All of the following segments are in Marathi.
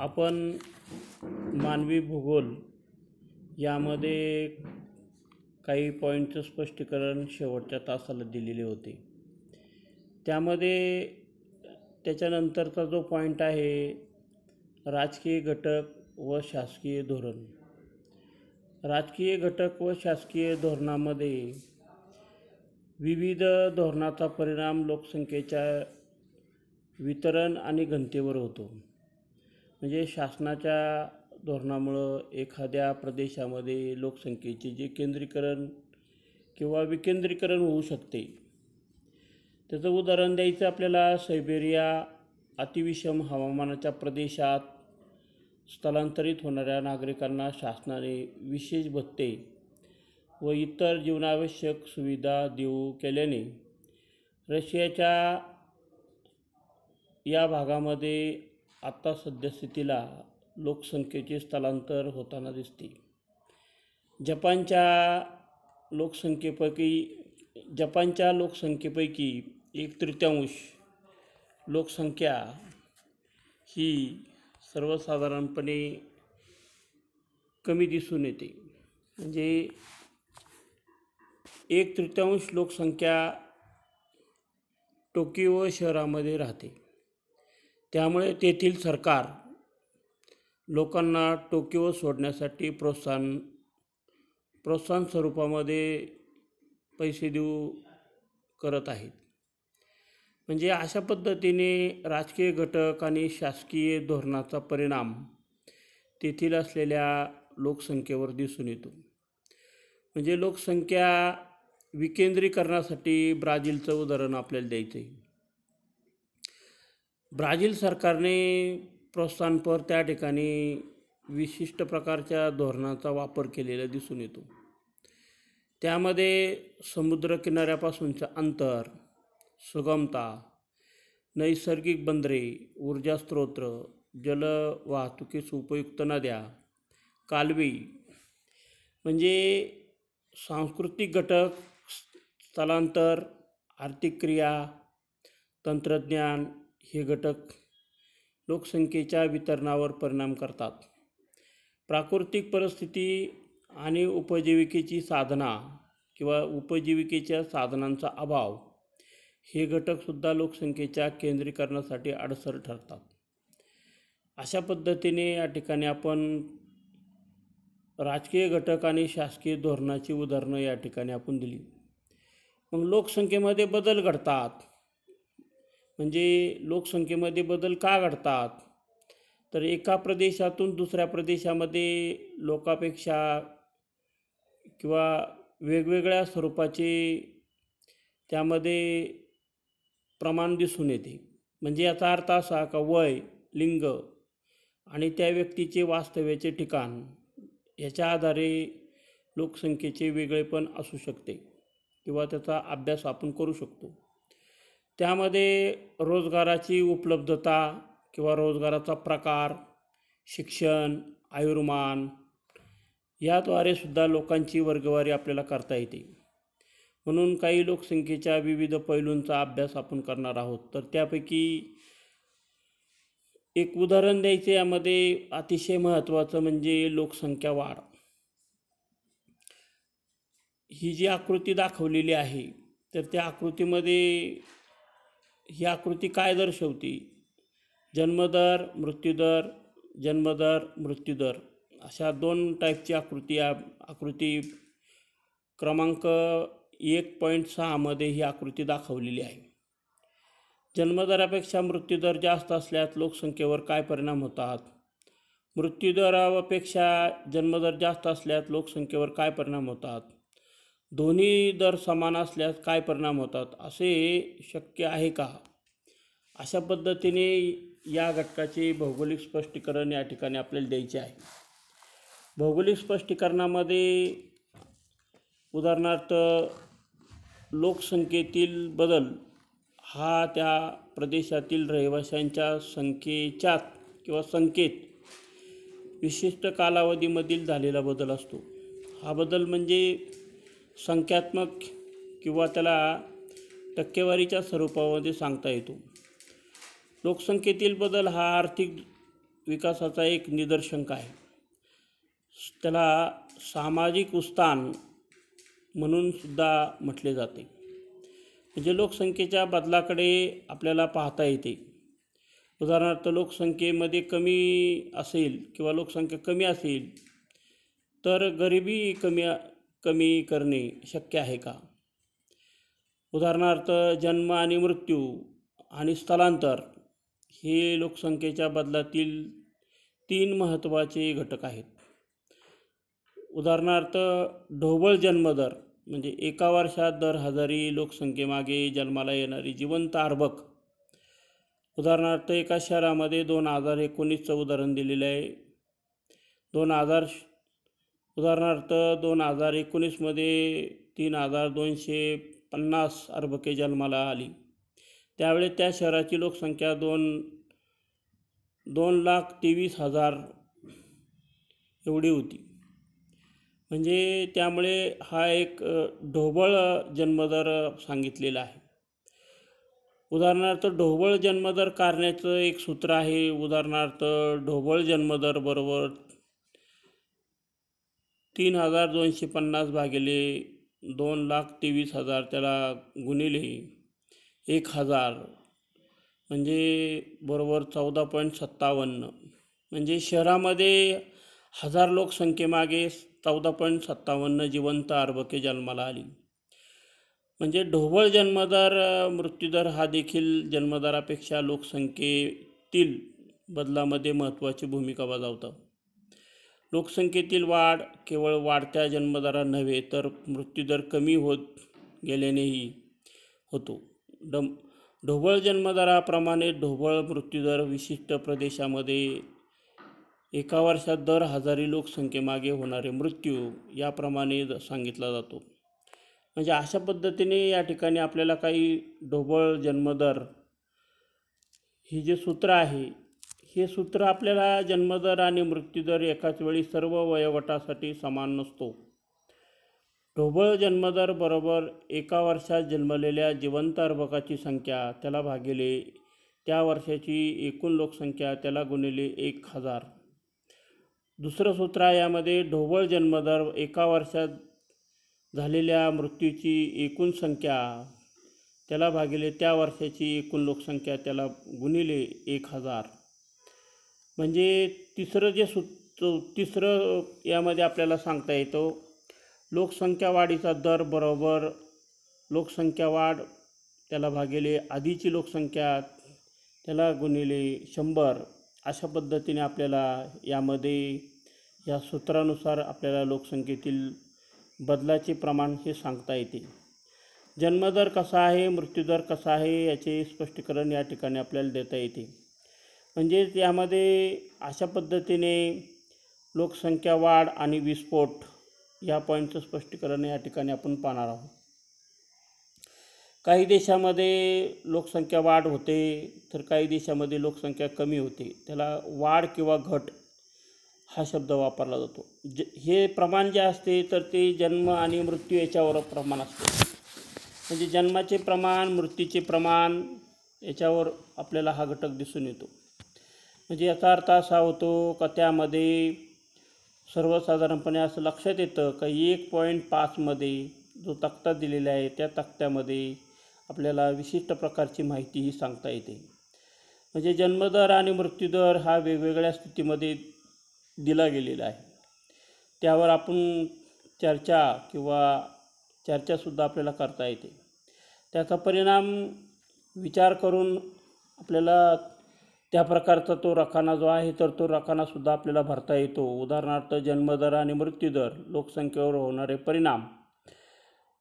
आपण मानवी भूगोल यामध्ये काही पॉईंटचं स्पष्टीकरण शेवटच्या तासाला दिलेले होते. त्यामध्ये त्याच्यानंतरचा जो पॉईंट आहे राजकीय घटक व शासकीय धोरण. राजकीय घटक व शासकीय धोरणामध्ये विविध धोरणाचा परिणाम लोकसंख्येच्या वितरण आणि घनतेवर होतो. म्हणजे शासनाच्या धोरणामुळं एखाद्या प्रदेशामध्ये लोकसंख्येचे जे केंद्रीकरण किंवा विकेंद्रीकरण होऊ शकते. त्याचं उदाहरण द्यायचं आपल्याला, सायबेरिया अतिविषम हवामानाच्या प्रदेशात स्थलांतरित होणाऱ्या नागरिकांना शासनाने विशेष भत्ते व इतर जीवनावश्यक सुविधा देऊ केल्याने रशियाच्या या भागामध्ये आत्ता सद्यस्थितीला लोकसंख्येचे स्थलांतर होताना दिसते. जपानच्या लोकसंख्येपैकी 1/3 लोकसंख्या ही सर्वसाधारणपणे कमी दिसून येते. म्हणजे 1/3 लोकसंख्या टोकियो शहरामध्ये राहते. त्यामुळे तेथील सरकार लोकांना टोकियो सोडण्यासाठी प्रोत्साहन स्वरूपामध्ये पैसे देऊ करत आहेत. म्हणजे अशा पद्धतीने राजकीय घटक आणि शासकीय धोरणाचा परिणाम तेथील असलेल्या लोकसंख्येवर दिसून येतो. म्हणजे लोकसंख्या विकेंद्रीकरणासाठी ब्राझीलचं उदाहरण आपल्याला द्यायचं आहे. ब्राझील सरकारने प्रोत्साहनपर त्या ठिकाणी विशिष्ट प्रकारच्या धोरणाचा वापर केलेला दिसून येतो. त्यामध्ये समुद्रकिनाऱ्यापासूनचं अंतर, सुगमता, नैसर्गिक बंदरे, ऊर्जा स्रोत, जलवाहतुकीस उपयुक्त नद्या, कालवे, म्हणजे सांस्कृतिक घटक, स्थलांतर, आर्थिक क्रिया, तंत्रज्ञान हे घटक लोकसंख्येच्या वितरणावर परिणाम करतात. प्राकृतिक परिस्थिती आणि उपजीविकेची साधना किंवा उपजीविकेच्या साधनांचा अभाव हे घटकसुद्धा लोकसंख्येच्या केंद्रीकरणासाठी अडसर ठरतात. अशा पद्धतीने या ठिकाणी आपण राजकीय घटक आणि शासकीय धोरणाची उदाहरणं या ठिकाणी आपण दिली. मग लोकसंख्येमध्ये बदल घडतात. म्हणजे लोकसंख्येमध्ये बदल का घडतात? तर एका प्रदेशातून दुसऱ्या प्रदेशामध्ये लोकापेक्षा किंवा वेगवेगळ्या स्वरूपाचे त्यामध्ये प्रमाण दिसून येते. म्हणजे याचा अर्थ असा का वय, लिंग आणि त्या व्यक्तीचे वास्तव्याचे ठिकाण याच्या आधारे लोकसंख्येचे वेगळेपण असू शकते किंवा त्याचा अभ्यास आपण करू शकतो. त्यामध्ये रोजगाराची उपलब्धता किंवा रोजगाराचा प्रकार, शिक्षण, आयुर्मान याद्वारे सुद्धा लोकांची वर्गवारी आपल्याला करता येते. म्हणून काही लोकसंख्येच्या विविध पैलूंचा अभ्यास आपण करणार आहोत. तर त्यापैकी एक उदाहरण द्यायचे यामध्ये अतिशय महत्त्वाचं म्हणजे लोकसंख्या वाढ. ही जी आकृती दाखवलेली आहे तर त्या आकृतीमध्ये ही आकृती काय दर्शवते? जन्मदर, मृत्यूदर, जन्मदर, मृत्यूदर अशा 2 टाईपची आकृती क्रमांक 1.6 मध्ये ही आकृती दाखवलेली आहे. जन्मदरापेक्षा मृत्यूदर जास्त असल्यास लोकसंख्येवर काय परिणाम होतात? मृत्यूदरापेक्षा जन्मदर जास्त असल्यास लोकसंख्येवर काय परिणाम होतात? दोन्ही दर समान असल्यास काय परिणाम होतात? असे शक्य आहे का? अशा पद्धतीने या घटकाचे भौगोलिक स्पष्टीकरण या ठिकाणी आपल्याला द्यायचे आहे. भौगोलिक स्पष्टीकरणामध्ये उदाहरणार्थ लोकसंख्येतील बदल हा त्या प्रदेशातील रहिवाशांच्या संख्येत विशिष्ट कालावधीमधील झालेला बदल असतो. हा बदल म्हणजे संख्यात्मक किंवा त्याला टक्केवारीच्या स्वरूपामध्ये सांगता येतो. लोकसंख्येतील बदल हा आर्थिक विकासाचा एक निदर्शक आहे. त्याला सामाजिक उत्थान म्हणून सुद्धा म्हटले जाते. म्हणजे लोकसंख्येच्या बदलाकडे आपल्याला पाहता येते. उदाहरणार्थ लोकसंख्येमध्ये कमी असेल किंवा लोकसंख्या कमी असेल तर गरिबी कमी करणे शक्य आहे का? उदाहरणार्थ जन्म आणि मृत्यू आणि स्थलांतर हे लोकसंख्येच्या बदलातील 3 महत्त्वाचे घटक आहेत. उदाहरणार्थ ढोबळ जन्मदर म्हणजे एका वर्षात दर हजारी लोकसंख्येमागे जन्माला येणारी जिवंत अर्भक. उदाहरणार्थ एका शहरामध्ये 2019चं उदाहरण दिलेलं आहे. 2019मध्ये 3250 अर्भके जन्माला आली. त्यावेळी त्या शहराची लोकसंख्या 2,23,000 एवढी होती. म्हणजे त्यामुळे हा एक ढोबळ जन्मदर सांगितलेला आहे. उदाहरणार्थ ढोबळ जन्मदर काढण्याचं एक सूत्र आहे. उदाहरणार्थ ढोबळ जन्मदर बरोबर 3250 भागिले 2,23,000 त्याला गुणिले 1000 म्हणजे बरोबर 14.57. म्हणजे शहरामध्ये 1000 लोकसंख्येमागे 14.57 जिवंत अर्भके जन्माला आली. म्हणजे ढोबळ जन्मदर मृत्यूदर हा देखील जन्मदरापेक्षा लोकसंख्येतील बदलामध्ये महत्त्वाची भूमिका बजावतो. लोकसंख्येतील वाढ केवळ वाढत्या जन्मदरात नव्हे तर मृत्यूदर कमी होत गेल्यानेही होतो. ढोबळ जन्मदराप्रमाणे ढोबळ मृत्यूदर विशिष्ट प्रदेशामध्ये एका वर्षात दर हजारी लोकसंख्येमागे होणारे मृत्यू याप्रमाणे सांगितला जातो. म्हणजे अशा पद्धतीने या ठिकाणी आपल्याला काही ढोबळ जन्मदर हे जे सूत्र आहे हे सूत्र आपल्याला जन्मदर आणि मृत्यूदर एकाच वेळी सर्व वयोगटासाठी समान नसतो. ढोबळ जन्मदर बरोबर एका वर्षात जन्मलेल्या जिवंत अर्भकाची संख्या त्याला भागिले त्या वर्षाची एकूण लोकसंख्या त्याला गुणिले 1000. दुसरं सूत्र आहे यामध्ये ढोबळ जन्मदर एका वर्षात झालेल्या मृत्यूची एकूण संख्या त्याला भागिले त्या वर्षाची एकूण लोकसंख्या त्याला गुणिले 1000. म्हणजे तिसरं यामध्ये आपल्याला सांगता येतो लोकसंख्या वाढीचा दर बरोबर लोकसंख्या वाढ त्याला भागिले आधीची लोकसंख्या त्याला गुणिले 100. अशा पद्धतीने आपल्याला यामध्ये या सूत्रानुसार आपल्याला लोकसंख्येतील बदलाचे प्रमाण हे सांगता येते. जन्मदर कसा आहे मृत्यूदर कसा आहे याचे स्पष्टीकरण या ठिकाणी आपल्याला देता येते. म्हणजे यामध्ये अशा पद्धतीने लोकसंख्या वाढ आणि विस्फोट या पॉईंटचं स्पष्टीकरण या ठिकाणी आपण पाहणार आहोत. काही देशामध्ये लोकसंख्या वाढ होते तर काही देशामध्ये लोकसंख्या कमी होते. त्याला वाढ किंवा घट हा शब्द वापरला जातो. हे प्रमाण जे असते तर ते जन्म आणि मृत्यू याच्यावर प्रमाण असते. म्हणजे जन्माचे प्रमाण मृत्यूचे प्रमाण याच्यावर आपल्याला हा घटक दिसून येतो. म्हणजे याचा अर्थ असा होतो का त्यामध्ये सर्वसाधारणपणे असं लक्षात येतं का 1.5मध्ये जो तक्ता दिलेला आहे त्या तक्त्यामध्ये आपल्याला विशिष्ट प्रकारची माहितीही सांगता येते. म्हणजे जन्मदर आणि मृत्यूदर हा वेगवेगळ्या स्थितीमध्ये दिला गेलेला आहे. त्यावर आपण चर्चासुद्धा आपल्याला करता येते. त्याचा परिणाम विचार करून आपल्याला त्या प्रकारचा तो रकाना जो आहे तर तो रकानासुद्धा आपल्याला भरता येतो. उदाहरणार्थ जन्मदर आणि मृत्यूदर लोकसंख्येवर होणारे परिणाम.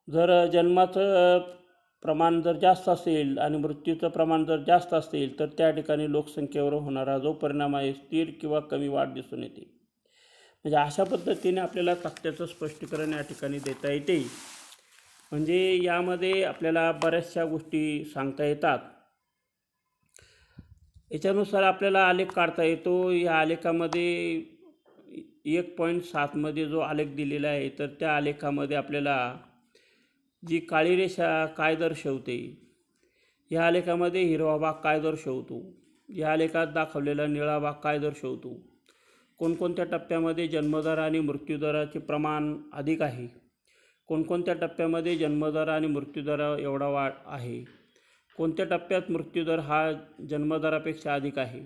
जर जन्माचं प्रमाण जर जास्त असेल आणि मृत्यूचं प्रमाण जर जास्त असेल तर त्या ठिकाणी लोकसंख्येवर होणारा जो परिणाम आहे स्थिर किंवा कमी वाढ दिसून येते. म्हणजे अशा पद्धतीने आपल्याला तक्त्याचं स्पष्टीकरण या ठिकाणी देता येते. म्हणजे यामध्ये आपल्याला बऱ्याचशा गोष्टी सांगता येतात. याच्यानुसार आपल्याला आलेख काढता येतो. या आलेखामध्ये 1.7मध्ये जो आलेख दिलेला आहे तर त्या आलेखामध्ये आपल्याला जी काळी रेषा काय दर्शवते या आलेखामध्ये हिरवा भाग काय दर्शवतो या लेखात दाखवलेला निळा भाग काय दर्शवतो? कोणकोणत्या टप्प्यामध्ये जन्मदर आणि मृत्यूदराचे प्रमाण अधिक आहे? कोणकोणत्या टप्प्यामध्ये जन्मदर आणि मृत्यूदर एवढा वाढ आहे? कोणत्या टप्प्यात मृत्यूदर हा जन्मदरापेक्षा अधिक आहे?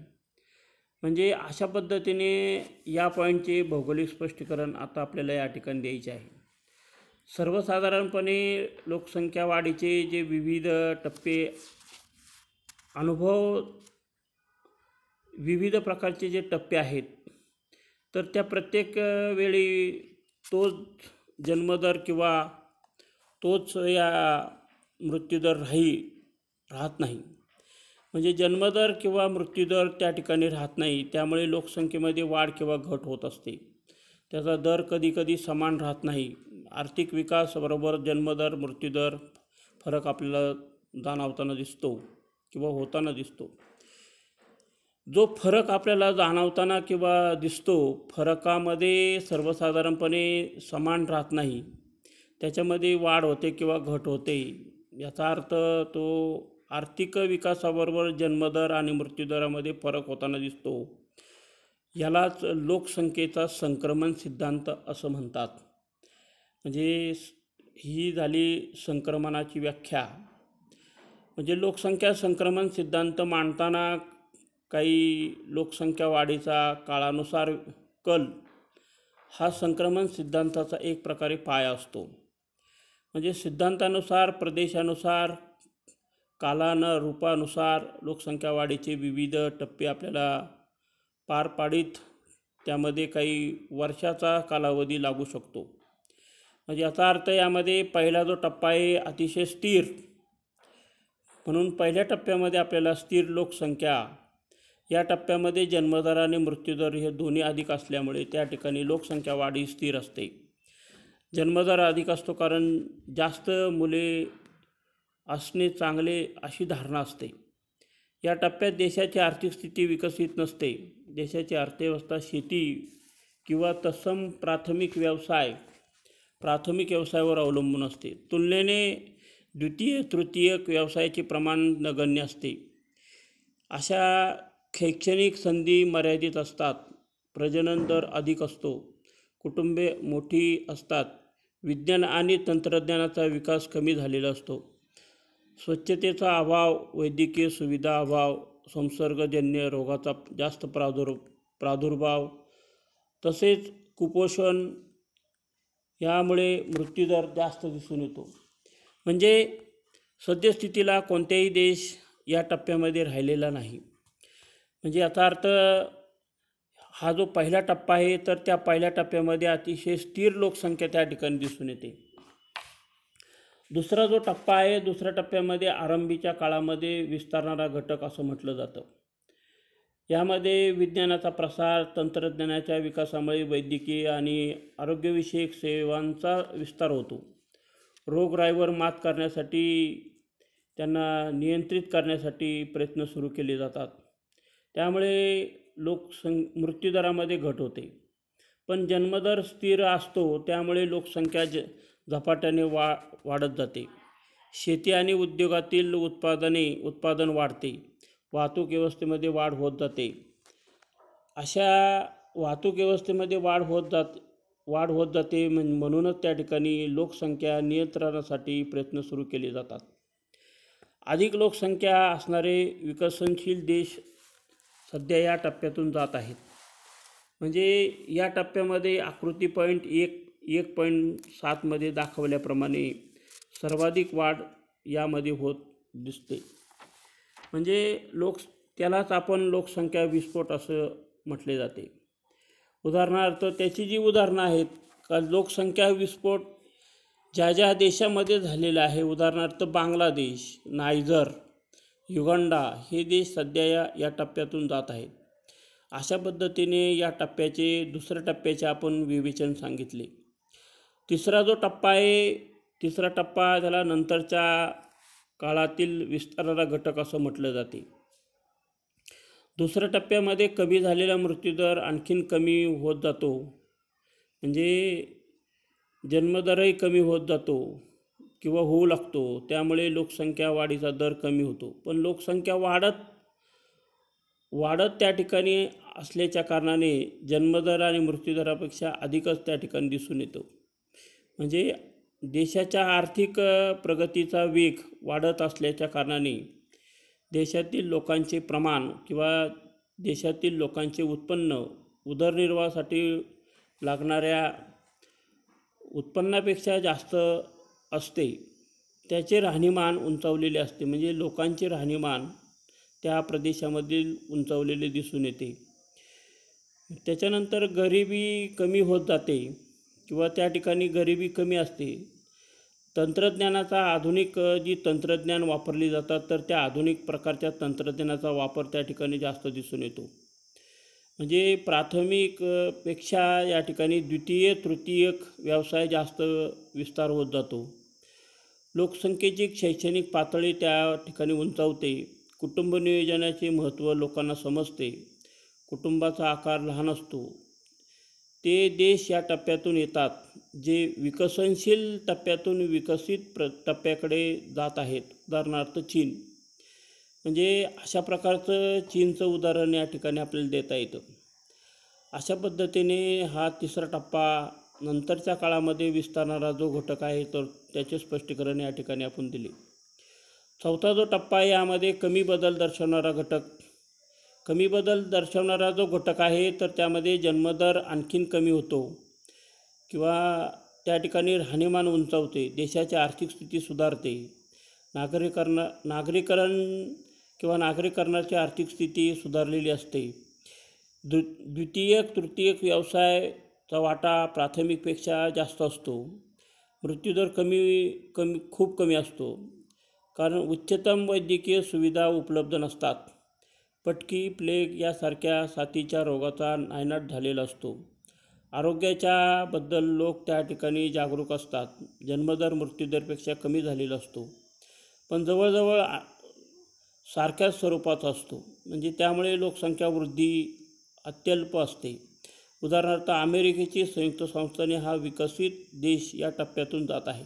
म्हणजे अशा पद्धतीने या पॉईंटचे भौगोलिक स्पष्टीकरण आता आपल्याला या ठिकाणी द्यायचे आहे. सर्वसाधारणपणे लोकसंख्या वाढीचे जे विविध टप्पे अनुभव, विविध प्रकारचे जे टप्पे आहेत, तर त्या प्रत्येक वेळी तोच जन्मदर किंवा तोच या मृत्यूदर राहत नाही. म्हणजे जन्मदर किंवा मृत्यूदर त्या ठिकाणी राहत नाही, त्यामुळे लोकसंख्येमध्ये वाढ किंवा घट होत असते. त्याचा दर कधीकधी समान राहत नाही. आर्थिक विकास बरोबर जन्मदर मृत्यूदर फरक आपल्याला जाणवताना दिसतो किंवा होताना दिसतो. जो फरक आपल्याला जाणवताना किंवा दिसतो, फरकामध्ये सर्वसाधारणपणे समान राहत नाही. त्याच्यामध्ये वाढ होते किंवा घट होते. याचा अर्थ तो आर्थिक विकासाबरोबर जन्मदर आणि मृत्यूदरामध्ये फरक होताना दिसतो. यालाच लोकसंख्येचा संक्रमण सिद्धांत असं म्हणतात. म्हणजे ही झाली संक्रमणाची व्याख्या. म्हणजे लोकसंख्या संक्रमण सिद्धांत मांडताना काही लोकसंख्या वाढीचा काळानुसार कल हा संक्रमण सिद्धांताचा एक प्रकारे पाया असतो. म्हणजे सिद्धांतानुसार, प्रदेशानुसार, रूपानुसार लोकसंख्या वाढीचे विविध टप्पे आपल्याला पार पाडित त्यामध्ये काही वर्षाचा कालावधी लागू शकतो. म्हणजे याचा अर्थ यामध्ये पहिला जो टप्पा आहे अतिशय स्थिर, म्हणून पहिल्या टप्प्यामध्ये आपल्याला स्थिर लोकसंख्या, या टप्प्यामध्ये जन्मदर आणि मृत्यूदर हे दोन्ही अधिक असल्यामुळे त्या ठिकाणी लोकसंख्या वाढी स्थिर असते. जन्मदर अधिक असतो कारण जास्त मुले असणे चांगले अशी धारणा असते. या टप्प्यात देशाची आर्थिक स्थिती विकसित नसते. देशाची अर्थव्यवस्था शेती किंवा तत्सम प्राथमिक व्यवसायावर अवलंबून असते. तुलनेने द्वितीय तृतीयक व्यवसायाचे प्रमाण नगण्य असते. अशा शैक्षणिक संधी मर्यादित असतात. प्रजनन दर अधिक असतो. कुटुंबे मोठी असतात. विज्ञान आणि तंत्रज्ञानाचा विकास कमी झालेला असतो. स्वच्छतेचा अभाव, वैद्यकीय सुविधा अभाव, संसर्गजन्य रोगाचा जास्त प्रादुर्भाव, तसेच कुपोषण यामुळे मृत्यूदर जास्त दिसून येतो. म्हणजे सद्यस्थितीला कोणत्याही देश या टप्प्यामध्ये राहिलेला नाही. म्हणजे याचा अर्थ हा जो पहिला टप्पा आहे, तर त्या पहिल्या टप्प्यामध्ये अतिशय स्थिर लोकसंख्या त्या ठिकाणी दिसून येते. दुसरा जो टप्पा आहे, दुसऱ्या टप्प्यामध्ये आरंभीच्या काळामध्ये विस्तारणारा घटक असं म्हटलं जातं. यामध्ये विज्ञानाचा प्रसार, तंत्रज्ञानाच्या विकासामुळे वैद्यकीय आणि आरोग्यविषयक सेवांचा विस्तार होतो. रोगराईवर मात करण्यासाठी, त्यांना नियंत्रित करण्यासाठी प्रयत्न सुरू केले जातात. त्यामुळे मृत्यूदरामध्ये घट होते. पण जन्मदर स्थिर असतो, त्यामुळे लोकसंख्या झपाट्याने वाढत जाते. शेती आणि उद्योगातील उत्पादन वाढते. वाहतूक व्यवस्थेमध्ये वाढ होत जाते. अशा वाहतूक व्यवस्थेमध्ये वाढ होत जाते म्हणूनच त्या ठिकाणी लोकसंख्या नियंत्रणासाठी प्रयत्न सुरू केले जातात. अधिक लोकसंख्या असणारे विकसनशील देश सध्या या टप्प्यातून जात आहेत. म्हणजे या टप्प्यामध्ये आकृती पॉईंट 1.7 दाखवल्याप्रमाणे सर्वाधिक वाढ यामध्ये होत दिसते. म्हणजे त्यालाच आपण लोकसंख्या विस्फोट असं म्हटले जाते. उदाहरणार्थ त्याची जी उदाहरणं आहेत का लोकसंख्या विस्फोट ज्या देशामध्ये झालेला आहे, उदाहरणार्थ बांगलादेश, नायजर, युगांडा हे देश सध्या या टप्प्यातून जात आहेत. अशा पद्धतीने या दुसऱ्या टप्प्याचे आपण विवेचन सांगितले. तिसरा जो टप्पा आहे, तिसरा टप्पा त्याला नंतरच्या काळातील विस्ताराला घटक असं म्हटलं जाते. दुसऱ्या टप्प्यामध्ये कमी झालेला मृत्यूदर आणखीन कमी होत जातो. म्हणजे जन्मदरही कमी होत जातो किंवा होऊ लागतो. त्यामुळे लोकसंख्या वाढीचा दर कमी होतो. पण लोकसंख्या वाढत त्या ठिकाणी असल्याच्या कारणाने जन्मदर आणि मृत्यूदरापेक्षा अधिकच त्या ठिकाणी दिसून येतो. म्हणजे देशाच्या आर्थिक प्रगतीचा वेग वाढत असल्याच्या कारणाने देशातील लोकांचे प्रमाण किंवा देशातील लोकांचे उत्पन्न उदरनिर्वाहासाठी लागणाऱ्या उत्पन्नापेक्षा जास्त असते. त्याचे राहणीमान उंचावलेले असते. म्हणजे लोकांचे राहणीमान त्या प्रदेशामधील उंचावलेले दिसून येते. त्याच्यानंतर गरिबी कमी होत जाते किंवा त्या ठिकाणी गरिबी कमी असते. तंत्रज्ञानाचा आधुनिक जी तंत्रज्ञान वापरली जातात तर त्या आधुनिक प्रकारच्या तंत्रज्ञानाचा वापर त्या ठिकाणी जास्त दिसून येतो. म्हणजे प्राथमिक पेक्षा या ठिकाणी द्वितीय तृतीयक व्यवसाय जास्त विस्तार होत जातो. लोकसंख्येची शैक्षणिक पातळी त्या ठिकाणी उंचावते. कुटुंब नियोजनाचे महत्त्व लोकांना समजते. कुटुंबाचा आकार लहान असतो. ते देश या टप्प्यातून येतात जे विकसनशील टप्प्यातून विकसित टप्प्याकडे जात आहेत. उदाहरणार्थ चीन. म्हणजे अशा प्रकारचं चीनचं उदाहरण या ठिकाणी आपल्याला देता येतं. अशा पद्धतीने हा तिसरा टप्पा नंतरच्या काळामध्ये विस्तारणारा जो घटक आहे तर त्याचे स्पष्टीकरण या ठिकाणी आपण दिले. चौथा जो टप्पा आहे यामध्ये कमी बदल दर्शवणारा जो घटक आहे तर त्यामध्ये जन्मदर आणखीन कमी होतो किंवा त्या ठिकाणी राहणीमान उंचावते. देशाची आर्थिक स्थिती सुधारते. नागरीकरणाची आर्थिक स्थिती सुधारलेली असते. द्वितीयक तृतीयक व्यवसायाचा वाटा प्राथमिकपेक्षा जास्त असतो. मृत्यूदर खूप कमी असतो कारण उच्चतम वैद्यकीय सुविधा उपलब्ध नसतात. पटकी, प्लेग यासारख्या साथीच्या रोगाचा नायनाट झालेला असतो. आरोग्याच्या बद्दल लोक त्या ठिकाणी जागरूक असतात. जन्मदर मृत्यूदरपेक्षा कमी झालेला असतो पण जवळजवळ सारख्याच स्वरूपाचा असतो. म्हणजे त्यामुळे लोकसंख्या वृद्धी अत्यल्प असते. उदाहरणार्थ अमेरिकेची संयुक्त संस्थाने हा विकसित देश या टप्प्यातून जात आहे.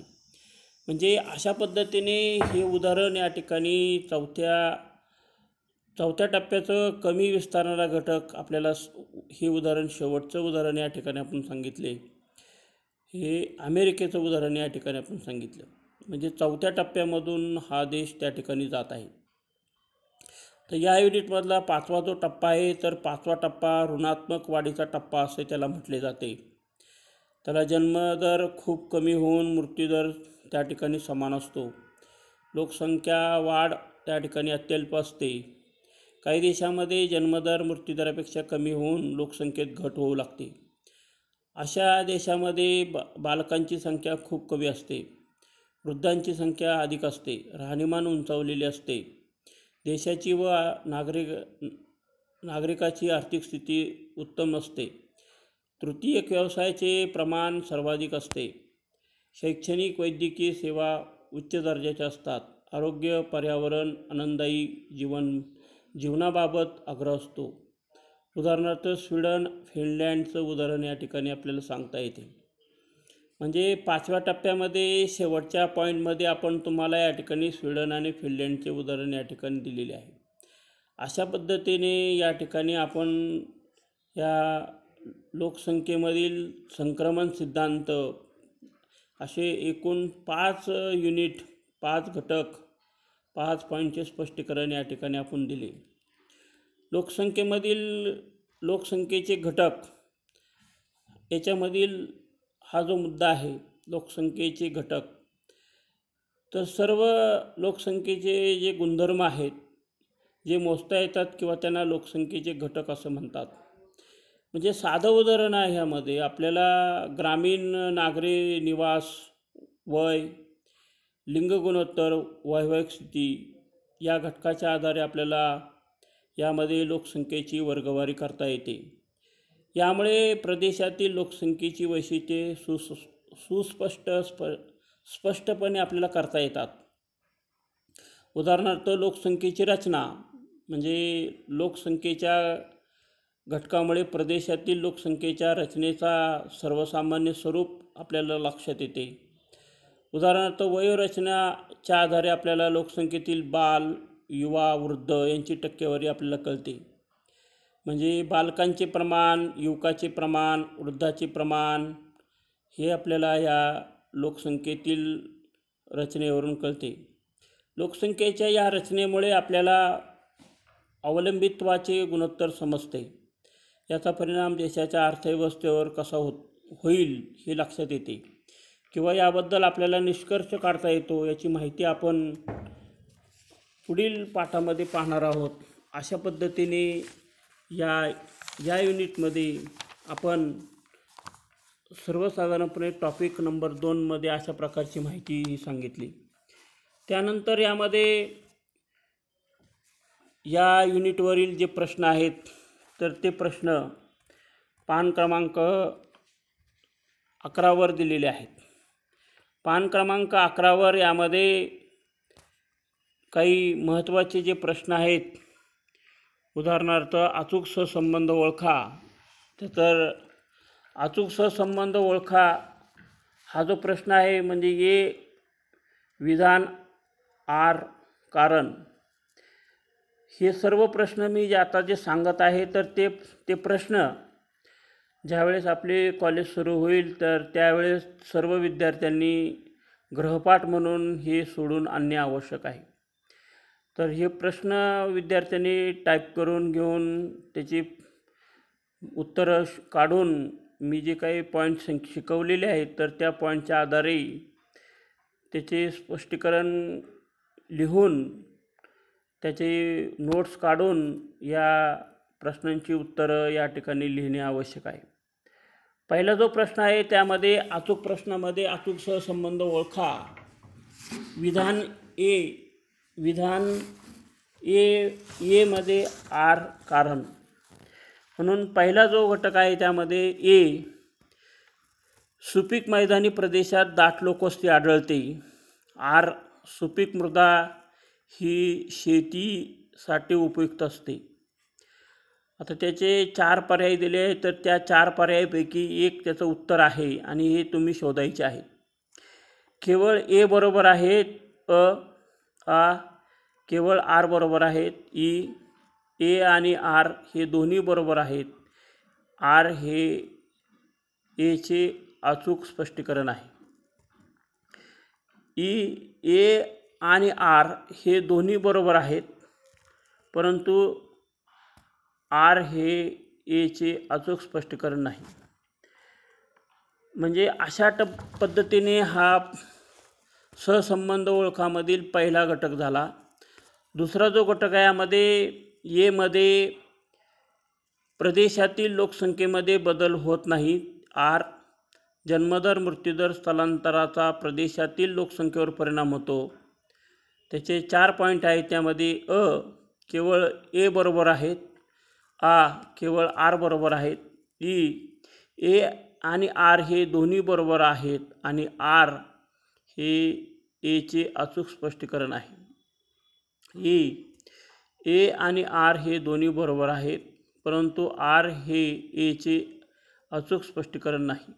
म्हणजे अशा पद्धतीने हे उदाहरण या ठिकाणी चौथ्या टप्प्याचं कमी विस्तारणारा घटक आपल्याला हे उदाहरण शेवटचं उदाहरण या ठिकाणी आपण सांगितले. हे अमेरिकेचं उदाहरण या ठिकाणी आपण सांगितलं. म्हणजे चौथ्या टप्प्यामधून हा देश त्या ठिकाणी जात आहे. तर या युनिटमधला पाचवा जो टप्पा आहे तर पाचवा टप्पा ऋणात्मक वाढीचा टप्पा असे त्याला म्हटले जाते. त्याला जन्मदर खूप कमी होऊन मृत्यूदर त्या ठिकाणी समान असतो. लोकसंख्या वाढ त्या ठिकाणी अत्यल्प असते. काही देशामध्ये जन्मदर मृत्यूदरापेक्षा कमी होऊन लोकसंख्येत घट होऊ लागते. अशा देशामध्ये बालकांची संख्या खूप कमी असते. वृद्धांची संख्या अधिक असते. राहणीमान उंचावलेली असते. देशाची व नागरिकाची आर्थिक स्थिती उत्तम नसते. तृतीयक व्यवसायाचे प्रमाण सर्वाधिक असते. शैक्षणिक वैद्यकीय सेवा उच्च दर्जाच्या असतात. आरोग्य, पर्यावरण, आनंददायी जीवनाबाबत आग्रह असतो. उदाहरणार्थ स्वीडन, फिनलँडचं उदाहरण या ठिकाणी आपल्याला सांगता येते. म्हणजे पाचव्या टप्प्यामध्ये शेवटच्या पॉईंटमध्ये आपण तुम्हाला या ठिकाणी स्वीडन आणि फिनलँडचे उदाहरण या ठिकाणी दिलेले आहे. अशा पद्धतीने या ठिकाणी आपण या लोकसंख्येमधील संक्रमण सिद्धांत असे एकूण 5 युनिट, 5 घटक, 5 पॉईंटचे स्पष्टीकरण या ठिकाणी आपण दिले. लोकसंख्येचे घटक याच्यामधील हा जो मुद्दा आहे लोकसंख्येचे घटक, तर सर्व लोकसंख्येचे जे गुणधर्म आहेत जे मोजता येतात किंवा त्यांना लोकसंख्येचे घटक असं म्हणतात. म्हणजे साधं उदाहरण आहे. ह्यामध्ये आपल्याला ग्रामीण नागरी निवास, वय, लिंग गुणोत्तर, वैवाहिक स्थिती या घटकाच्या आधारे आपल्याला यामध्ये लोकसंख्येची वर्गवारी करता येते. यामुळे प्रदेशातील लोकसंख्येची वैशिष्ट्ये स्पष्टपणे आपल्याला करता येतात. उदाहरणार्थ लोकसंख्येची रचना म्हणजे लोकसंख्येच्या घटकामुळे प्रदेशातील लोकसंख्येच्या रचनेचा सर्वसामान्य स्वरूप आपल्याला लक्षात येते. उदाहरणार्थ वयोरचनाच्या आधारे आपल्याला लोकसंख्येतील बाल, युवा, वृद्ध यांची टक्केवारी आपल्याला कळते. म्हणजे बालकांचे प्रमाण, युवकाचे प्रमाण, वृद्धाचे प्रमाण हे आपल्याला या लोकसंख्येतील रचनेवरून कळते. लोकसंख्येच्या या रचनेमुळे आपल्याला अवलंबित्वाचे गुणोत्तर समजते. याचा परिणाम देशाच्या अर्थव्यवस्थेवर कसा होईल हे लक्षात येते किंवा याबद्दल आपल्याला निष्कर्ष काढता येतो. याची माहिती आपण पुढील पाठामध्ये पाहणार आहोत. अशा पद्धतीने या युनिटमध्ये आपण सर्वसाधारणपणे टॉपिक नंबर 2मध्ये अशा प्रकारची माहिती सांगितली. त्यानंतर यामध्ये या युनिटवरील जे प्रश्न आहेत तर ते प्रश्न पान क्रमांक 11वर दिलेले आहेत. पान क्रमांक 11वर यामध्ये काही महत्त्वाचे जे प्रश्न आहेत, उदाहरणार्थ अचूक सहसंबंध ओळखा. तर अचूक सहसंबंध ओळखा हा जो प्रश्न आहे म्हणजे ये विधान आर कारण, हे सर्व प्रश्न मी जे आता जे सांगत आहे तर ते प्रश्न ज्यावेळेस आपले कॉलेज सुरू होईल तर त्यावेळेस सर्व विद्यार्थ्यांनी गृहपाठ म्हणून हे सोडून आणणे आवश्यक आहे. तर हे प्रश्न विद्यार्थ्यांनी टाईप करून घेऊन त्याची उत्तरं काढून मी जे काही पॉईंट शिकवलेले आहेत तर त्या पॉईंटच्या आधारे त्याचे स्पष्टीकरण लिहून त्याचे नोट्स काढून या प्रश्नांची उत्तरं या ठिकाणी लिहिणे आवश्यक आहे. पहिला जो प्रश्न आहे त्यामध्ये अचूक प्रश्नामध्ये अचूक सहसंबंध ओळखा. विधान ए मध्ये आर कारण, म्हणून पहिला जो घटक आहे त्यामध्ये ए, सुपीक मैदानी प्रदेशात दाट लोकवस्ती आढळते. आर, सुपीक मृदा ही शेतीसाठी उपयुक्त असते. आता त्याचे 4 पर्याय दिले आहेत तर त्या 4 पर्यायापैकी एक त्याचं उत्तर आहे आणि हे तुम्ही शोधायचे आहे. केवळ ए बरोबर आहेत, आ, केवळ आर बरोबर आहेत, ए आणि आर हे दोन्ही बरोबर आहेत. आर हे एचे अचूक स्पष्टीकरण आहे. ए आणि आर हे दोन्ही बरोबर आहेत, परंतु आर हे एचे अचूक स्पष्टीकरण नाही. म्हणजे अशा पद्धतीने हा सहसंबंध ओळखामधील पहिला घटक झाला. दुसरा जो घटक आहे यामध्ये मध्ये प्रदेशातील लोकसंख्येमध्ये बदल होत नाही. आर, जन्मदर, मृत्यूदर, स्थलांतराचा प्रदेशातील लोकसंख्येवर परिणाम होतो. त्याचे 4 पॉईंट आहेत. त्यामध्ये केवळ ए बरोबर आहेत, आ केवळ आर बरोबर आहेत, ए आणि आर हे दोन्ही बरोबर आहेत आणि आर हे एचे अचूक स्पष्टीकरण आहे. ए आणि आर हे दोन्ही बरोबर आहेत, परंतु आर हे एचे अचूक स्पष्टीकरण नाही.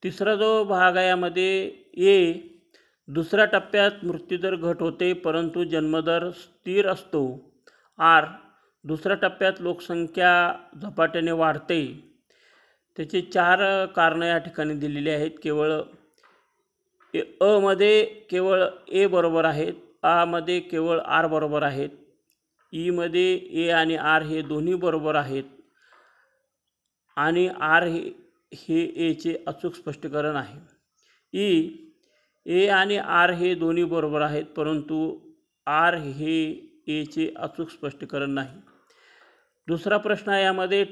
तिसरा जो भाग आहे यामध्ये दुसऱ्या टप्प्यात मृत्यूदर घट होते परंतु जन्मदर स्थिर असतो. आर, दुसऱ्या टप्प्यात लोकसंख्या झपाट्याने वाढते. त्याचे 4 कारणं या ठिकाणी दिलेली आहेत. केवळ मध्ये केवळ ए बरोबर आहेत, आ मध्ये केवळ आर बरोबर आहेत, मध्ये ए आणि आर हे दोन्ही बरोबर आहेत आणि आर हे एचे अचूक स्पष्टीकरण आहे. ए आणि आर हे दोन्ही बरोबर आहेत, परंतु आर हे एचे अचूक स्पष्टीकरण नाही. दुसरा प्रश्न आहे यामध्ये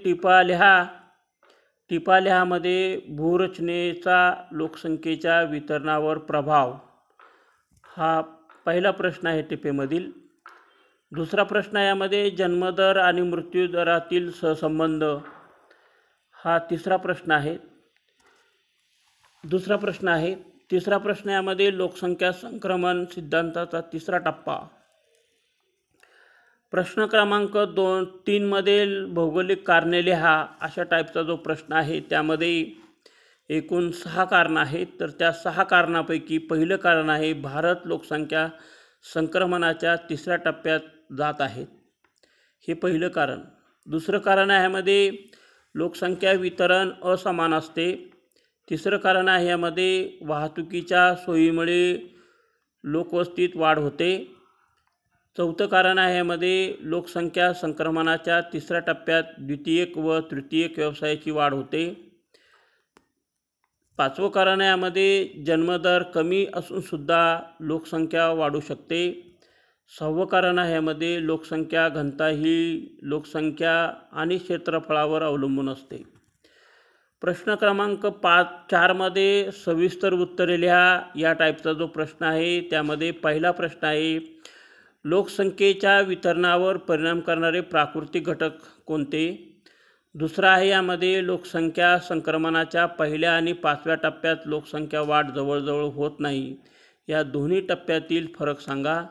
टिपा लिहामध्ये भूरचनेचा लोकसंख्येच्या वितरणावर प्रभाव, हा पहिला प्रश्न आहे टिपेमधील. दुसरा प्रश्न आहे यामध्ये जन्मदर आणि मृत्यूदरातील सहसंबंध, हा तिसरा प्रश्न आहे. तिसरा प्रश्न यामध्ये लोकसंख्या संक्रमण सिद्धांताचा तिसरा टप्पा. प्रश्न क्रमांक 3 मध्ये भौगोलिक कारणे लिहा अशा टाईपचा जो प्रश्न आहे त्यामध्ये एकूण 6 कारणं आहेत. तर त्या 6 कारणापैकी पहिलं कारण आहे भारत लोकसंख्या संक्रमणाच्या 3ऱ्या टप्प्यात जात आहेत, हे पहिलं कारण. दुसरं कारण आहे यामध्ये लोकसंख्या वितरण असमान असते. तिसरं कारण आहे यामध्ये वाहतुकीच्या सोयीमुळे लोकवस्तीत वाढ होते. चौथं कारण आहे यामध्ये लोकसंख्या संक्रमणाच्या तिसऱ्या टप्प्यात द्वितीयक व तृतीयक व्यवसायाची वाढ होते. पाचवं कारण आहे यामध्ये जन्मदर कमी असूनसुद्धा लोकसंख्या वाढू शकते. सहावं कारण आहे यामध्ये लोकसंख्या घनता ही लोकसंख्या आणि क्षेत्रफळावर अवलंबून असते. प्रश्न क्रमांक 4मध्ये सविस्तर उत्तरे लिहा या टाईपचा जो प्रश्न आहे त्यामध्ये पहिला प्रश्न आहे, लोकसंख्येच्या वितरणावर परिणाम करणारे प्राकृतिक घटक कोणते? दुसरा आहे यामध्ये लोकसंख्या संक्रमणाच्या पहिल्या आणि 5व्या टप्प्यात लोकसंख्या वाढ जवळजवळ होत नाही, या दोन्ही टप्प्यातील फरक सांगा.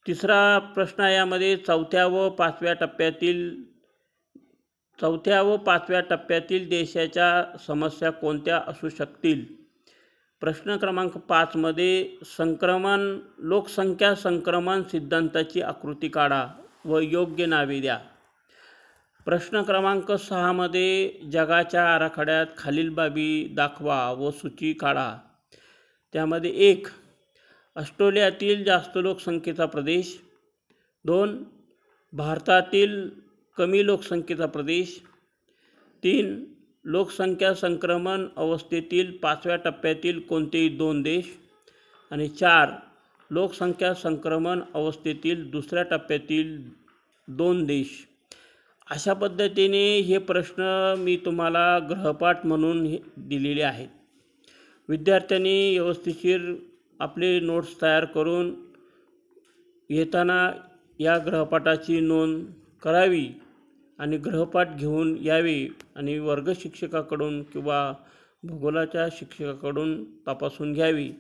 तिसरा प्रश्न आहे यामध्ये चौथ्या व पाचव्या टप्प्यातील देशाच्या समस्या कोणत्या असू शकतील? प्रश्न क्रमांक 5मध्ये लोकसंख्या संक्रमण सिद्धांताची आकृती काढा व योग्य नावे द्या. प्रश्न क्रमांक 6मध्ये जगाच्या आराखड्यात खालील बाबी दाखवा व सूची काढा. त्यामध्ये 1. ऑस्ट्रेलियातील जास्त लोकसंख्येचा प्रदेश. 2. भारतातील कमी लोकसंख्येचा प्रदेश. 3. लोकसंख्या संक्रमण अवस्थेतील 5व्या टप्प्यातील कोणतेही 2 देश. आणि 4. लोकसंख्या संक्रमण अवस्थेतील 2ऱ्या टप्प्यातील 2 देश. अशा पद्धतीने हे प्रश्न मी तुम्हाला गृहपाठ म्हणून दिलेले आहेत. विद्यार्थ्यांनी व्यवस्थितशीर आपले नोट्स तयार करून येताना या गृहपाठाची नोंद करावी आणि गृहपाठ घेऊन यावे आणि वर्ग शिक्षकाकडून किंवा भूगोलाच्या शिक्षकाकडून तपासून घ्यावी.